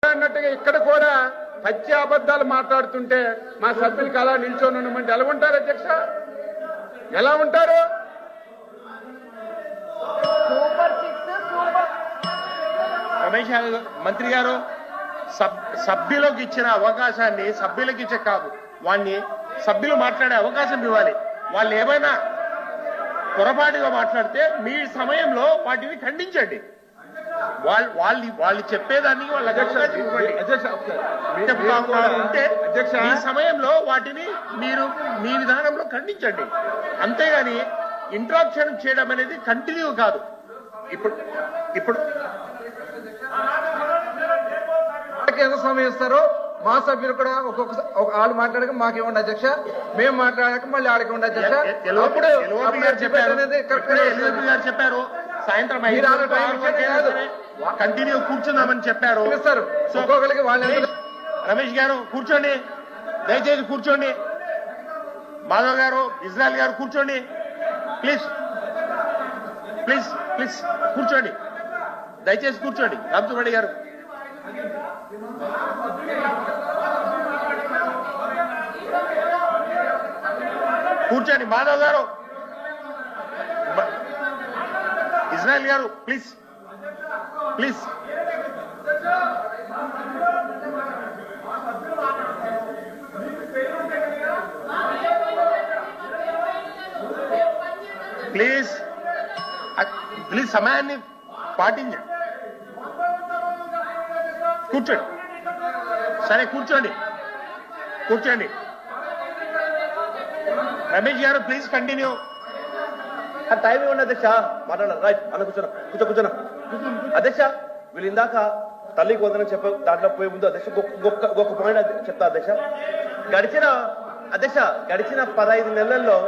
మాట్లాడినట్టుగా ఇక్కడ కూడా పచ్చి అబద్ధాలు మాట్లాడుతుంటే మా సభ్యులకు అలా నిల్చొని ఉండమంటే ఎలా ఉంటారు అధ్యక్ష? ఎలా ఉంటారు? రమేష్ మంత్రి గారు సభ్యులకు ఇచ్చిన అవకాశాన్ని సభ్యులకు ఇచ్చే కాదు, వాడిని సభ్యులు మాట్లాడే అవకాశం ఇవ్వాలి. వాళ్ళు ఏమైనా పొరపాటుగా మాట్లాడితే మీ సమయంలో వాటిని ఖండించండి. వాళ్ళు చెప్పేదానికి వాళ్ళ ఉంటే ఈ సమయంలో వాటిని మీరు మీ విధానంలో ఖండించండి. అంతేగాని ఇంట్రాక్షన్ చేయడం అనేది కంటిన్యూ కాదు. ఇప్పుడు ఎంత సమయం ఇస్తారో మా సభ్యులు కూడా వాళ్ళు మాట్లాడక మాకేమండి అధ్యక్ష, మేము మాట్లాడక మళ్ళీ ఆడక ఉండే అధ్యక్ష. చెప్పారు సాయంత్రం కంటిన్యూ కూర్చుందామని చెప్పారు. ఒక్కొక్కరికి వాళ్ళు రమేష్ గారు కూర్చోండి, దయచేసి కూర్చోండి. మాధవ్ గారు, ఇజ్రాయల్ గారు కూర్చోండి ప్లీజ్ ప్లీజ్ ప్లీజ్ కూర్చోండి, దయచేసి కూర్చోండి. రామచంద్రెడ్డి గారు కూర్చోండి. మాధవ్ గారు, ఇజ్రాయల్ గారు ప్లీజ్ ప్లీజ్. ప్లీజ్ ప్లీజ్ సమయాన్ని పాటించండి. కూర్చోండి, సరే కూర్చోండి కూర్చోండి. రమేష్ గారు ప్లీజ్ కంటిన్యూ. టైం ఇవ్వండి అధ్యక్ష, మాట్లాడారు. రైట్ అన్న కూర్చోనా అధ్యక్ష. వీళ్ళు ఇందాక తల్లికి వందనం చెప్ప దాంట్లో పోయే ముందు అధ్యక్ష ఒక పాయింట్ చెప్తా అధ్యక్ష. గడిచిన 15 నెలల్లో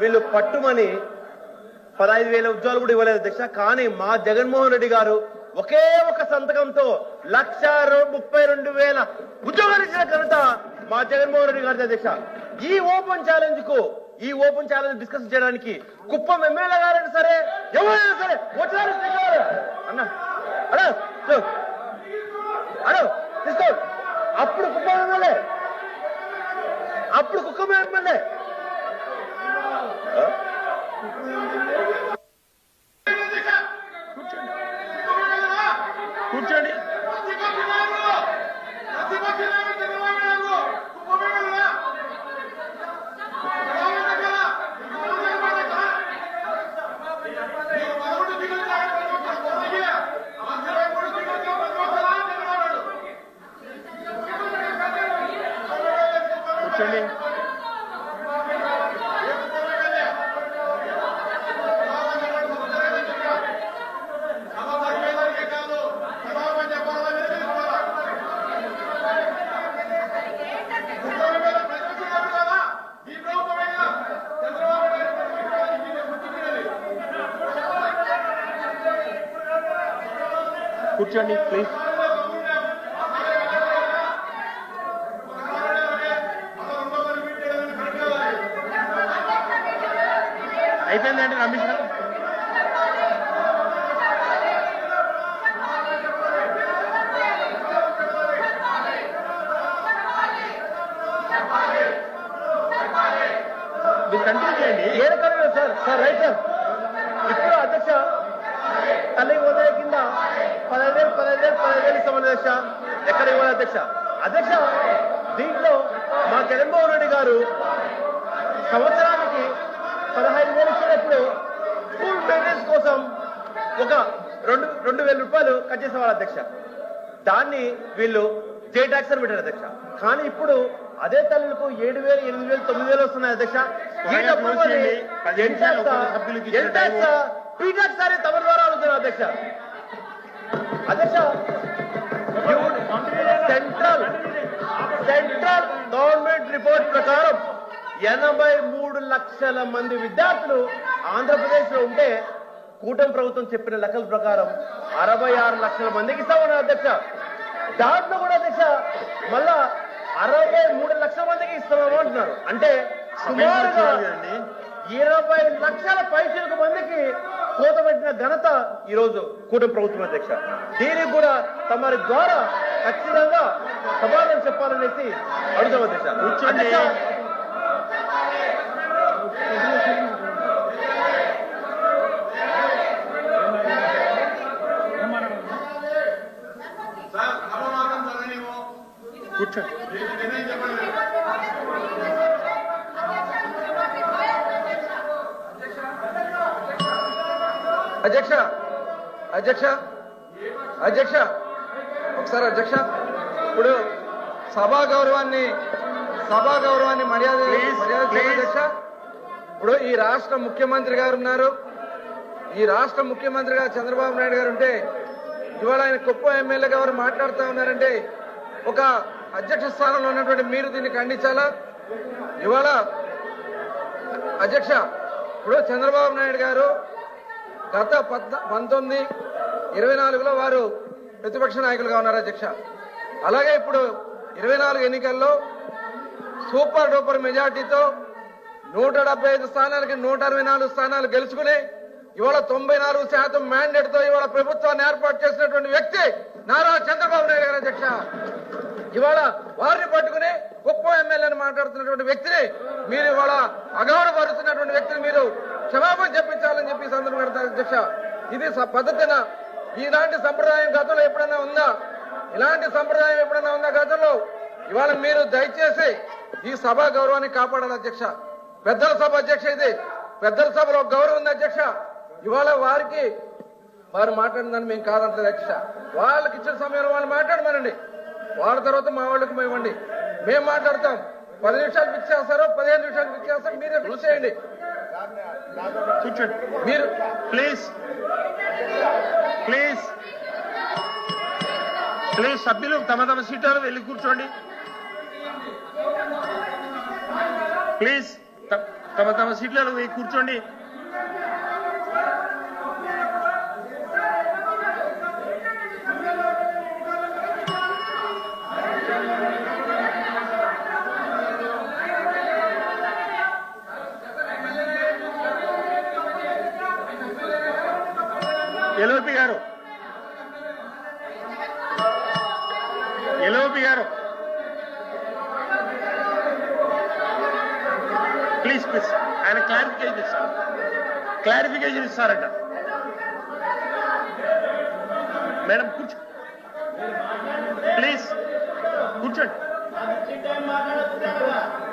వీళ్ళు పట్టుమని 15,000 ఉద్యోగాలు కూడా ఇవ్వలేదు అధ్యక్ష. కానీ మా జగన్మోహన్ రెడ్డి గారు ఒకే ఒక సంతకంతో 1,32,000 ఉద్యోగాలు ఇచ్చిన ఘనత మా జగన్మోహన్ రెడ్డి గారి అధ్యక్ష. ఈ ఓపెన్ ఛాలెంజ్ డిస్కస్ చేయడానికి కుప్పం ఎమ్మెల్యే గారైనా సరే ఎవరైనా సరే వచ్చారు అన్న అడో తీసుకో. అప్పుడు కుప్పం ఎమ్మెల్యే కూర్చోండి. కూర్చోండి. కూర్చోండి ప్లీజ్. అయిపోయిందండి రమేష్ గారు. మీరు కంటిన్యూ చేయండి. Sir right sir. ఇప్పుడు అధ్యక్ష తల్లి వందల కింద 15,000 ఇస్తామని అధ్యక్ష. ఎక్కడ ఇవ్వాలి అధ్యక్ష? దీంట్లో మా జగన్మోహన్ రెడ్డి గారు సంవత్సరానికి 15,000 ఇచ్చినప్పుడు స్కూల్ మెయింటెనెన్స్ కోసం ఒక 2,000 రూపాయలు కట్ చేసేవాళ్ళు అధ్యక్ష. దాన్ని వీళ్ళు జే ట్యాక్స్ అని పెట్టారు అధ్యక్ష. కానీ ఇప్పుడు అదే తల్లులకు 7,000, 8,000, 9,000 వస్తున్నాయి అధ్యక్ష. పీటాక్స్ అని తమ ద్వారా అడుగుతున్నారు అధ్యక్ష. సెంట్రల్ గవర్నమెంట్ రిపోర్ట్ ప్రకారం 83 లక్షల మంది విద్యార్థులు ఆంధ్రప్రదేశ్ లో ఉంటే కూటమి ప్రభుత్వం చెప్పిన లెక్కల ప్రకారం 66 లక్షల మందికి ఇస్తామన్నారు అధ్యక్ష. దాంట్లో కూడా అధ్యక్ష మళ్ళా 63 లక్షల మందికి ఇస్తామని అంటున్నారు. అంటే సుమారుగా 20 లక్షల పైసలకు మందికి కోత పెట్టిన ఘనత ఈ రోజు కూటమి ప్రభుత్వం అధ్యక్ష. దీనికి కూడా తమరి ద్వారా ఖచ్చితంగా సమాధానం చెప్పాలనేసి అడుగుతాం అధ్యక్ష. కూర్చోండి. కూర్చోండి. అధ్యక్ష అధ్యక్ష అధ్యక్ష ఒకసారి అధ్యక్ష, ఇప్పుడు సభా గౌరవాన్ని మర్యాద అధ్యక్ష. ఇప్పుడు ఈ రాష్ట్ర ముఖ్యమంత్రి గారు ఉన్నారు, ఈ రాష్ట్ర ముఖ్యమంత్రి గారు చంద్రబాబు నాయుడు గారు ఉంటే ఇవాళ ఆయన కుప్పం ఎమ్మెల్యే గారు మాట్లాడుతూ ఉన్నారంటే ఒక అధ్యక్ష స్థానంలో ఉన్నటువంటి మీరు దీన్ని ఖండించాలా? ఇవాళ అధ్యక్ష, ఇప్పుడు చంద్రబాబు నాయుడు గారు గత 1924లో వారు ప్రతిపక్ష నాయకులుగా ఉన్నారు అధ్యక్ష. అలాగే ఇప్పుడు 24 ఎన్నికల్లో సూపర్ డూపర్ మెజార్టీతో 175 స్థానాలకి 164 స్థానాలు గెలుచుకుని ఇవాళ 94% మ్యాండేట్ తో ఇవాళ ప్రభుత్వాన్ని ఏర్పాటు చేసినటువంటి వ్యక్తి నారా చంద్రబాబు నాయుడు గారు అధ్యక్ష. ఇవాళ వారిని పట్టుకుని కుప్పం ఎమ్మెల్యేని మాట్లాడుతున్నటువంటి వ్యక్తిని మీరు ఇవాళ అగౌరవపరుస్తున్నటువంటి వ్యక్తిని మీరు క్షమాపణ చెప్పించాలని చెప్పి సందర్భం పెడతారు అధ్యక్ష. ఇది పద్ధతినా? ఇలాంటి సంప్రదాయం గతంలో ఎప్పుడైనా ఉందా? ఇలాంటి సంప్రదాయం ఎప్పుడైనా ఉందా గతంలో? ఇవాళ మీరు దయచేసి ఈ సభ గౌరవాన్ని కాపాడాలి అధ్యక్ష. పెద్దల సభ అధ్యక్ష, ఇది పెద్దల సభలో గౌరవం ఉంది అధ్యక్ష. ఇవాళ వారు మాట్లాడిందని మేము కాదంటలేదు అధ్యక్ష. వాళ్ళకి ఇచ్చిన సమయంలో వాళ్ళు మాట్లాడమనండి, వాళ్ళ తర్వాత మా వాళ్ళకి ఇవ్వండి, మేము మాట్లాడతాం. 10 నిమిషాలు ఫిక్స్ చేస్తారో 15 నిమిషాలు ఫిక్స్ చేస్తారో మీరే ఫిక్స్ చేయండి. కూర్చోండి మీరు ప్లీజ్ ప్లీజ్ ప్లీజ్ సభ్యులు తమ తమ సీట్లలో వెళ్ళి కూర్చోండి. ప్లీజ్ తమ తమ సీట్లలో వెళ్ళి కూర్చోండి. ఎల్ఓపి గారు ప్లీజ్ ఆయన క్లారిఫికేషన్ ఇస్తారట. మేడం కూర్చో, ప్లీజ్ కూర్చోండి.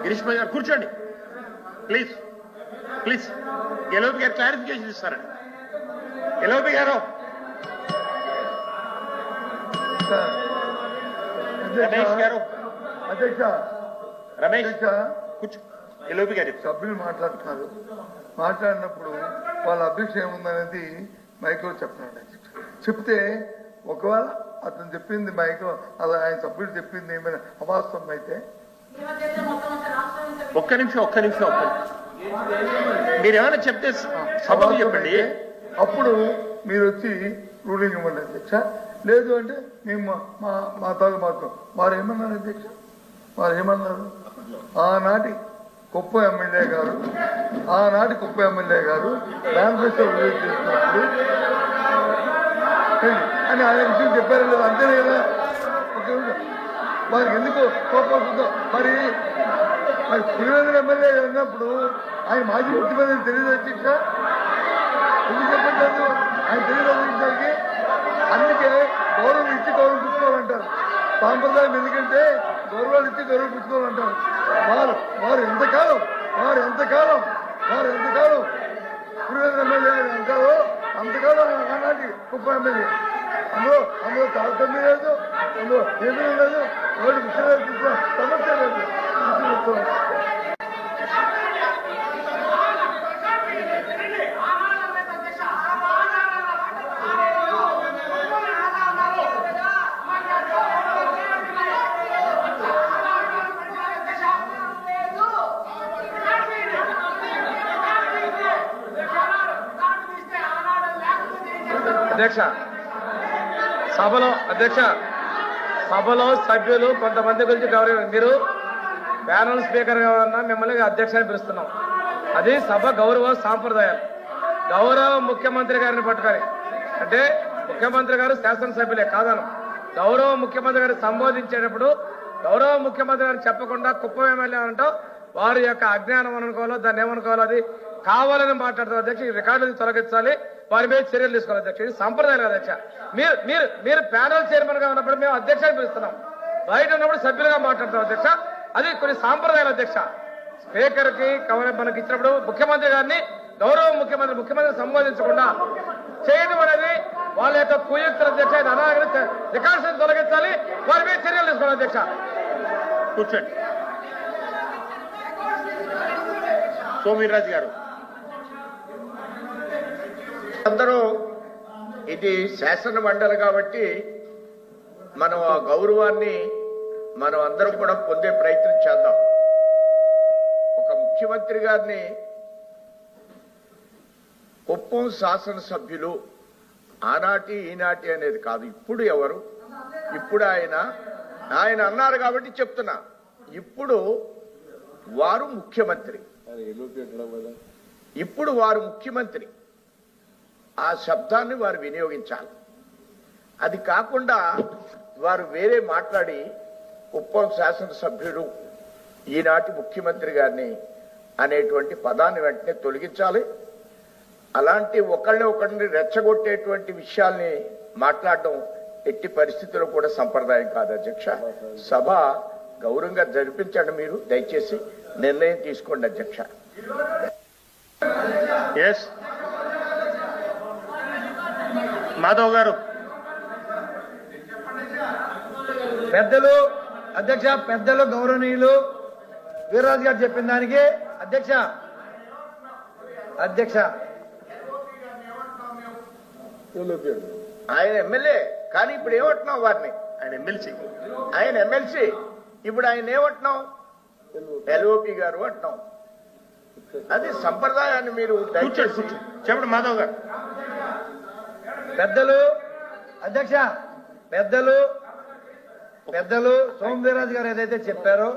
గిరీష్ భాయ్ గారు కూర్చోండి ప్లీజ్. ఎల్ఓపి గారు క్లారిఫికేషన్ ఇస్తారట. ఎల్ఓపి గారు, రమేష్ గారు, రమేష్ కూర్చో. ఎల్ఓపి గారు సభ్యులు మాట్లాడినప్పుడు వాళ్ళ అభిప్రాయం ఏముందనేది మైక్లో చెప్పండి. చెప్తే ఒకవేళ అతను చెప్పింది మైక్లో అలా ఆయన సభ్యుడు చెప్పింది ఏమైనా అవాస్తవం అయితే ఒక్క నిమిషం మీరేమైనా చెప్తే సభకు చెప్పండి. అప్పుడు మీరు వచ్చి రూలింగ్ ఇవ్వండి అధ్యక్ష. లేదు అంటే మేము మా తాగు మాత్రం వారు ఏమన్నారు అధ్యక్ష? ఆనాటి కుప్ప ఎమ్మెల్యే గారు మేనిఫెస్టో రిలీజ్ చేసినప్పుడు అని ఆయన విషయం చెప్పారు లేదు, అంతేనే కదా. వారికి ఎందుకు కోపం మరి పులివెందుల ఎమ్మెల్యే ఉన్నప్పుడు ఆయన మాజీ ముఖ్యమంత్రి తెలియదు అధ్యక్ష. ఎందుకు చెప్పట్లేదు? ఆయన తెలియదు అధ్యక్షకి. అందుకే గౌరవం ఇచ్చి గౌరవం పుచ్చుకోవాలంటారు. సాంప్రదాయం ఎందుకంటే గౌరవాలు ఇచ్చి గౌరవం పుచ్చుకోవాలంటారు. వారు ఎంతకాలం పులివెందుల ఎమ్మెల్యే అంటారో అంతకాలం ఆనాటి కుప్ప ఎమ్మెల్యే. అందులో తారతమ్యం లేదు, అందులో ఏమీ లేదు. వాడు విషయాలు సమస్య లేదు. సభలో సభ్యులు కొంతమంది గురించి గౌరవం, మీరు ప్యానల్ స్పీకర్ గా ఉన్నా మిమ్మల్ని అధ్యక్షాన్ని పిలుస్తున్నాం. అది సభ గౌరవ సాంప్రదాయం. గౌరవ ముఖ్యమంత్రి గారిని పట్టుకొని, అంటే ముఖ్యమంత్రి గారు శాసనసభ్యులే కాదను, గౌరవ ముఖ్యమంత్రి గారిని సంబోధించేటప్పుడు గౌరవ ముఖ్యమంత్రి గారిని చెప్పకుండా కుప్పం ఎమ్మెల్యే అంటాం వారి యొక్క అజ్ఞానం అనుకోవాలో దాన్ని ఏమనుకోవాలో అది కావాలని మాట్లాడుతున్నారు అధ్యక్ష. ఈ రికార్డుని తొలగించాలి, వారి మీద చర్యలు తీసుకోవాలి అధ్యక్ష. ఇది సంప్రదాయం అధ్యక్ష. మీరు ప్యానల్ చైర్మన్ గా ఉన్నప్పుడు మేము అధ్యక్షాన్ని పిలుస్తున్నాం, బయట ఉన్నప్పుడు సభ్యులుగా మాట్లాడుతాం అధ్యక్ష. అది కొన్ని సాంప్రదాయాలు అధ్యక్ష. స్పీకర్ కి మనకి ఇచ్చినప్పుడు ముఖ్యమంత్రి గారిని గౌరవ ముఖ్యమంత్రి సంబోధించకుండా చేయడం అనేది వాళ్ళ యొక్క కుయుక్తుల అధ్యక్ష. రికార్డ్స్ తొలగించాలి, వారి మీద చర్యలు తీసుకోవాలి అధ్యక్ష. కూర్చోండి. సోమిరాజు గారు. అందరూ ఇది శాసన మండలి కాబట్టి మనం ఆ గౌరవాన్ని మనం అందరం కూడా పొందే ప్రయత్నం చేద్దాం. ఒక ముఖ్యమంత్రి గారిని కుప్పం శాసనసభ్యులు ఆనాటి ఈనాటి అనేది కాదు, ఇప్పుడు ఎవరు, ఇప్పుడు ఆయన అన్నారు కాబట్టి చెప్తున్నా. ఇప్పుడు వారు ముఖ్యమంత్రి, ఇప్పుడు వారు ముఖ్యమంత్రి, ఆ శబ్దాన్ని వారు వినియోగించాలి. అది కాకుండా వారు వేరే మాట్లాడి కుప్పం శాసనసభ్యుడు ఈనాటి ముఖ్యమంత్రి గారిని అనేటువంటి పదాన్ని వెంటనే తొలగించాలి. అలాంటి ఒకరిని రెచ్చగొట్టేటువంటి విషయాల్ని మాట్లాడడం ఎట్టి పరిస్థితుల్లో కూడా సంప్రదాయం కాదు అధ్యక్ష. సభ గౌరవంగా జరిపించండి, మీరు దయచేసి నిర్ణయం తీసుకోండి అధ్యక్ష. మాధవ్ గారు. పెద్దలు గౌరవనీయులు వీర్రాజు గారు చెప్పిన దానికి అధ్యక్ష ఆయన ఎమ్మెల్యే కానీ ఇప్పుడు ఏమంటున్నాం వారిని? ఆయన ఎమ్మెల్సీ ఇప్పుడు ఆయన ఏమంటున్నాం? ఎల్ఓపి గారు అంటున్నాం. అది సంప్రదాయాన్ని మీరు దయచేసి చెప్పండి మాధవ్ గారు. పెద్దలు సోమ వీర్రాజు గారు ఏదైతే చెప్పారో